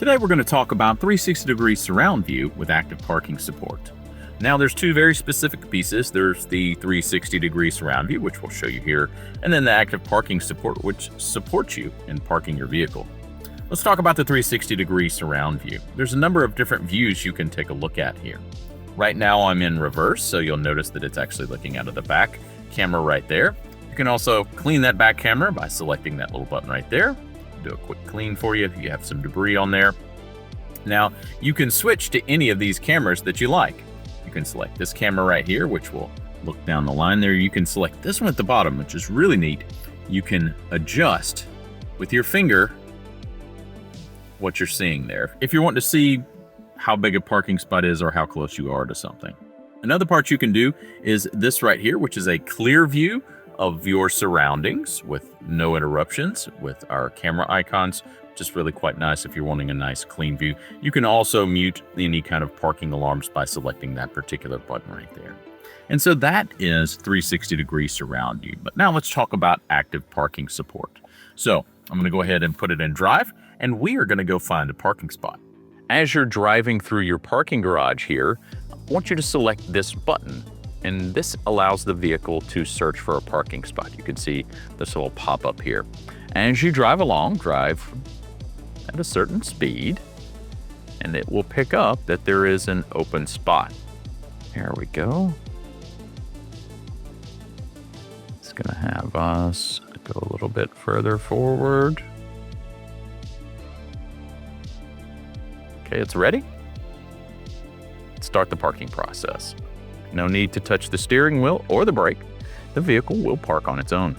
Today we're going to talk about 360-degree surround view with active parking support. Now there's two very specific pieces. There's the 360-degree surround view, which we'll show you here, and then the active parking support, which supports you in parking your vehicle. Let's talk about the 360-degree surround view. There's a number of different views you can take a look at here. Right now I'm in reverse, so you'll notice that it's actually looking out of the back camera right there. You can also clean that back camera by selecting that little button right there. Do a quick clean for you if you have some debris on there. Now you can switch to any of these cameras that you like. You can select this camera right here, which will look down the line there. You can select this one at the bottom, which is really neat. You can adjust with your finger what you're seeing there, if you're wanting to see how big a parking spot is or how close you are to something. Another part you can do is this right here, which is a clear view of your surroundings with no interruptions with our camera icons. Just really quite nice if you're wanting a nice clean view. You can also mute any kind of parking alarms by selecting that particular button right there. And so that is 360-degree surround view. But now let's talk about active parking support. So I'm going to go ahead and put it in drive, and we are going to go find a parking spot. As you're driving through your parking garage here, I want you to select this button. And this allows the vehicle to search for a parking spot. You can see this little pop-up here. As you drive along, drive at a certain speed, and it will pick up that there is an open spot. There we go. It's gonna have us go a little bit further forward. Okay, it's ready. Start the parking process. No need to touch the steering wheel or the brake. The vehicle will park on its own.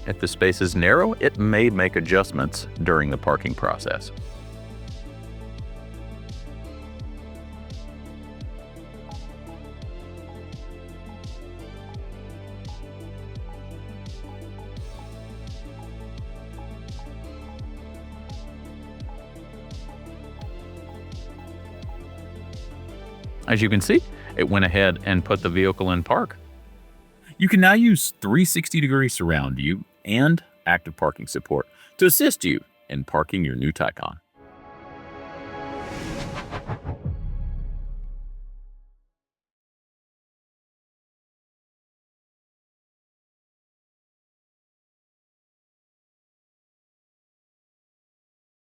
If the space is narrow, it may make adjustments during the parking process. As you can see, it went ahead and put the vehicle in park. You can now use 360-degree surround view and active parking support to assist you in parking your new Taycan.